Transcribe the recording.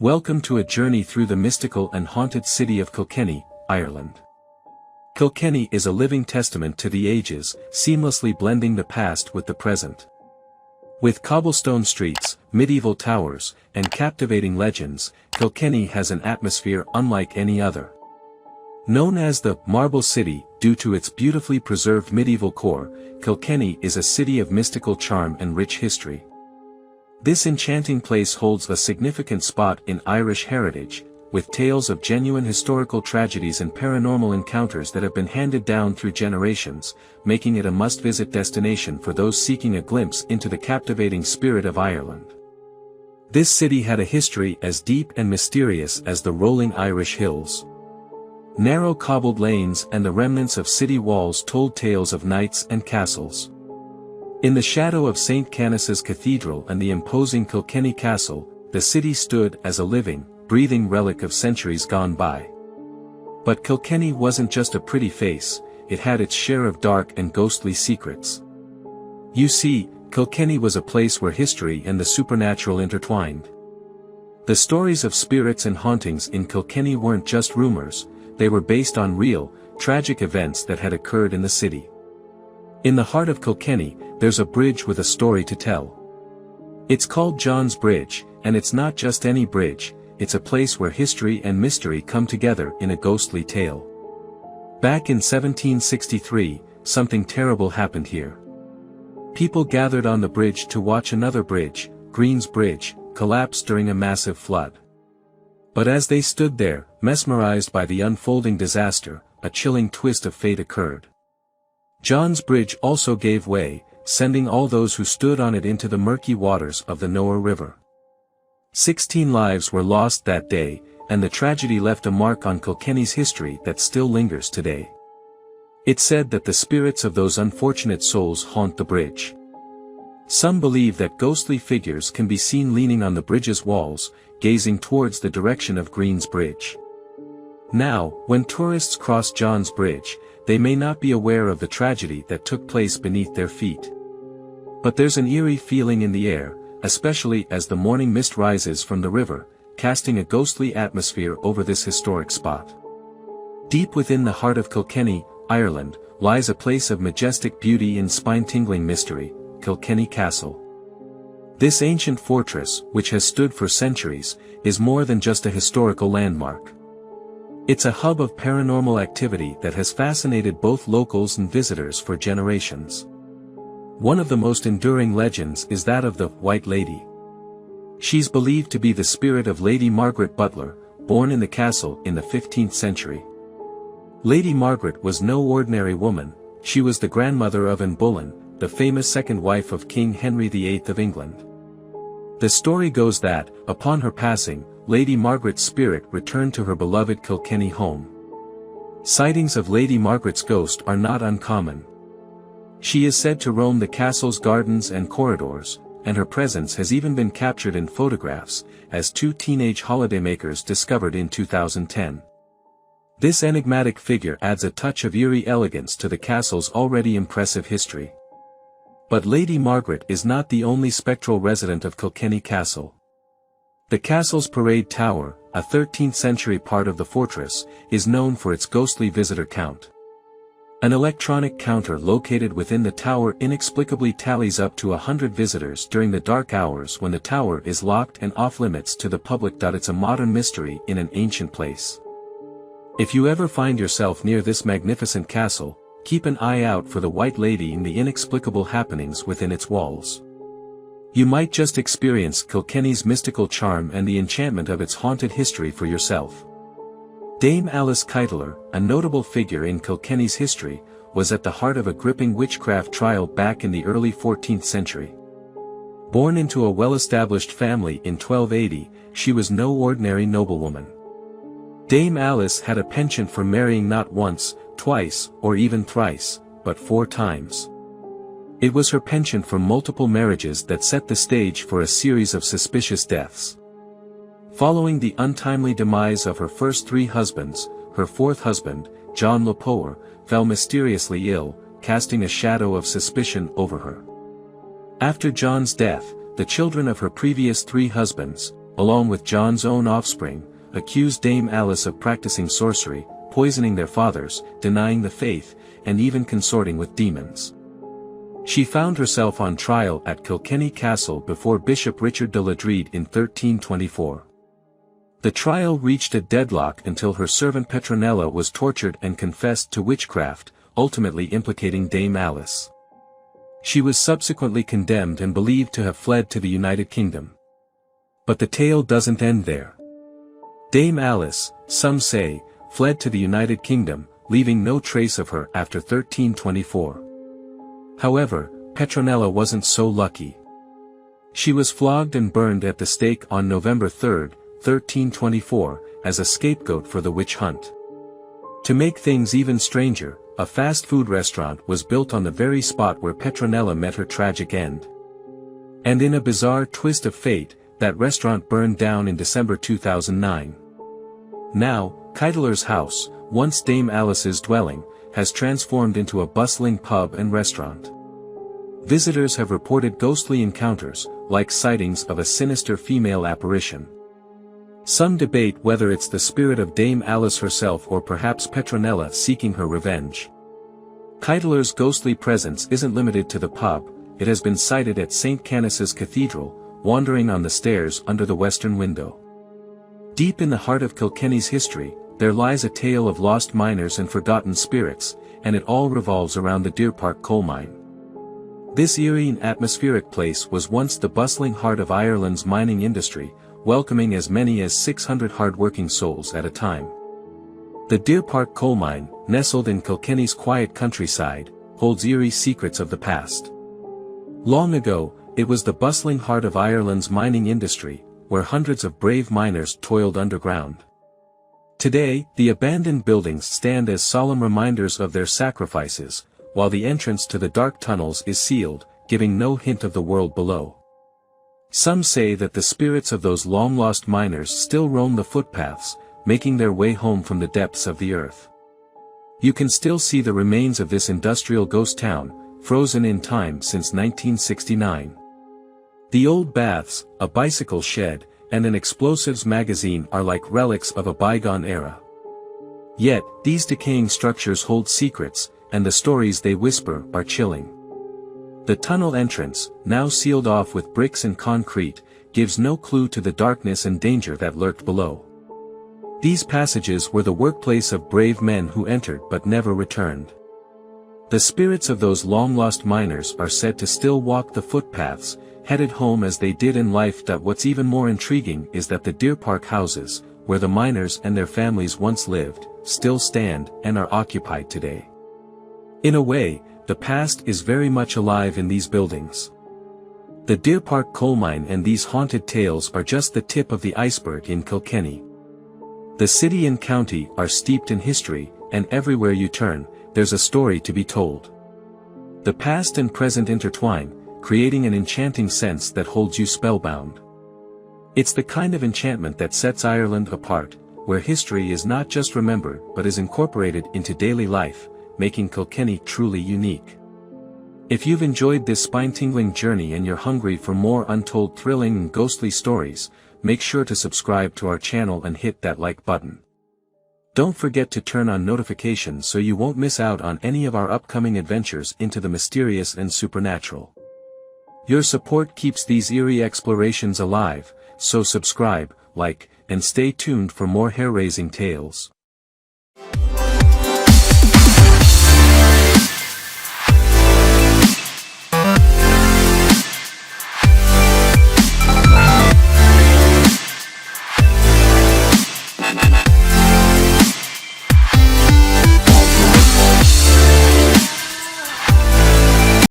Welcome to a journey through the mystical and haunted city of Kilkenny, Ireland. Kilkenny is a living testament to the ages, seamlessly blending the past with the present. With cobblestone streets, medieval towers, and captivating legends, Kilkenny has an atmosphere unlike any other. Known as the Marble City, due to its beautifully preserved medieval core, Kilkenny is a city of mystical charm and rich history. This enchanting place holds a significant spot in Irish heritage, with tales of genuine historical tragedies and paranormal encounters that have been handed down through generations, making it a must-visit destination for those seeking a glimpse into the captivating spirit of Ireland. This city had a history as deep and mysterious as the rolling Irish hills. Narrow cobbled lanes and the remnants of city walls told tales of knights and castles. In the shadow of St. Canice's Cathedral and the imposing Kilkenny Castle, the city stood as a living, breathing relic of centuries gone by. But Kilkenny wasn't just a pretty face, it had its share of dark and ghostly secrets. You see, Kilkenny was a place where history and the supernatural intertwined. The stories of spirits and hauntings in Kilkenny weren't just rumors, they were based on real, tragic events that had occurred in the city. In the heart of Kilkenny, there's a bridge with a story to tell. It's called John's Bridge, and it's not just any bridge, it's a place where history and mystery come together in a ghostly tale. Back in 1763, something terrible happened here. People gathered on the bridge to watch another bridge, Green's Bridge, collapse during a massive flood. But as they stood there, mesmerized by the unfolding disaster, a chilling twist of fate occurred. John's Bridge also gave way, sending all those who stood on it into the murky waters of the Nore River. 16 lives were lost that day, and the tragedy left a mark on Kilkenny's history that still lingers today. It's said that the spirits of those unfortunate souls haunt the bridge. Some believe that ghostly figures can be seen leaning on the bridge's walls, gazing towards the direction of Green's Bridge. Now, when tourists cross John's Bridge, they may not be aware of the tragedy that took place beneath their feet. But there's an eerie feeling in the air, especially as the morning mist rises from the river, casting a ghostly atmosphere over this historic spot. Deep within the heart of Kilkenny, Ireland, lies a place of majestic beauty and spine-tingling mystery, Kilkenny Castle. This ancient fortress, which has stood for centuries, is more than just a historical landmark. It's a hub of paranormal activity that has fascinated both locals and visitors for generations. One of the most enduring legends is that of the White Lady. She's believed to be the spirit of Lady Margaret Butler, born in the castle in the 15th century. Lady Margaret was no ordinary woman, she was the grandmother of Anne Boleyn, the famous second wife of King Henry VIII of England. The story goes that, upon her passing, Lady Margaret's spirit returned to her beloved Kilkenny home. Sightings of Lady Margaret's ghost are not uncommon. She is said to roam the castle's gardens and corridors, and her presence has even been captured in photographs, as two teenage holidaymakers discovered in 2010. This enigmatic figure adds a touch of eerie elegance to the castle's already impressive history. But Lady Margaret is not the only spectral resident of Kilkenny Castle. The castle's parade tower, a 13th-century part of the fortress, is known for its ghostly visitor count. An electronic counter located within the tower inexplicably tallies up to 100 visitors during the dark hours when the tower is locked and off-limits to the public. It's a modern mystery in an ancient place. If you ever find yourself near this magnificent castle, keep an eye out for the White Lady and the inexplicable happenings within its walls. You might just experience Kilkenny's mystical charm and the enchantment of its haunted history for yourself. Dame Alice Keitler, a notable figure in Kilkenny's history, was at the heart of a gripping witchcraft trial back in the early 14th century. Born into a well-established family in 1280, she was no ordinary noblewoman. Dame Alice had a penchant for marrying not once, twice, or even thrice, but 4 times. It was her penchant for multiple marriages that set the stage for a series of suspicious deaths. Following the untimely demise of her first 3 husbands, her 4th husband, John Le Poer, fell mysteriously ill, casting a shadow of suspicion over her. After John's death, the children of her previous 3 husbands, along with John's own offspring, accused Dame Alice of practicing sorcery, poisoning their fathers, denying the faith, and even consorting with demons. She found herself on trial at Kilkenny Castle before Bishop Richard de Ladrede in 1324. The trial reached a deadlock until her servant Petronella was tortured and confessed to witchcraft, ultimately implicating Dame Alice. She was subsequently condemned and believed to have fled to the United Kingdom. But the tale doesn't end there. Dame Alice, some say, fled to the United Kingdom, leaving no trace of her after 1324. However, Petronella wasn't so lucky. She was flogged and burned at the stake on November 3, 1324, as a scapegoat for the witch hunt. To make things even stranger, a fast food restaurant was built on the very spot where Petronella met her tragic end. And in a bizarre twist of fate, that restaurant burned down in December 2009. Now, Keitler's house, once Dame Alice's dwelling, has transformed into a bustling pub and restaurant. Visitors have reported ghostly encounters, like sightings of a sinister female apparition. Some debate whether it's the spirit of Dame Alice herself or perhaps Petronella seeking her revenge. Keitler's ghostly presence isn't limited to the pub, it has been sighted at St. Canice's Cathedral, wandering on the stairs under the western window. Deep in the heart of Kilkenny's history, there lies a tale of lost miners and forgotten spirits, and it all revolves around the Deer Park coal mine. This eerie and atmospheric place was once the bustling heart of Ireland's mining industry, welcoming as many as 600 hard-working souls at a time. The Deer Park coal mine, nestled in Kilkenny's quiet countryside, holds eerie secrets of the past. Long ago, it was the bustling heart of Ireland's mining industry, where hundreds of brave miners toiled underground. Today, the abandoned buildings stand as solemn reminders of their sacrifices, while the entrance to the dark tunnels is sealed, giving no hint of the world below. Some say that the spirits of those long-lost miners still roam the footpaths, making their way home from the depths of the earth. You can still see the remains of this industrial ghost town, frozen in time since 1969. The old baths, a bicycle shed, and an explosives magazine are like relics of a bygone era. Yet, these decaying structures hold secrets, and the stories they whisper are chilling. The tunnel entrance, now sealed off with bricks and concrete, gives no clue to the darkness and danger that lurked below. These passages were the workplace of brave men who entered but never returned. The spirits of those long-lost miners are said to still walk the footpaths, headed home as they did in life. What's even more intriguing is that the Deer Park houses, where the miners and their families once lived, still stand and are occupied today. In a way, the past is very much alive in these buildings. The Deer Park coal mine and these haunted tales are just the tip of the iceberg in Kilkenny. The city and county are steeped in history, and everywhere you turn, there's a story to be told. The past and present intertwine, creating an enchanting sense that holds you spellbound. It's the kind of enchantment that sets Ireland apart, where history is not just remembered but is incorporated into daily life, making Kilkenny truly unique. If you've enjoyed this spine-tingling journey and you're hungry for more untold thrilling and ghostly stories, make sure to subscribe to our channel and hit that like button. Don't forget to turn on notifications so you won't miss out on any of our upcoming adventures into the mysterious and supernatural. Your support keeps these eerie explorations alive, so subscribe, like, and stay tuned for more hair-raising tales.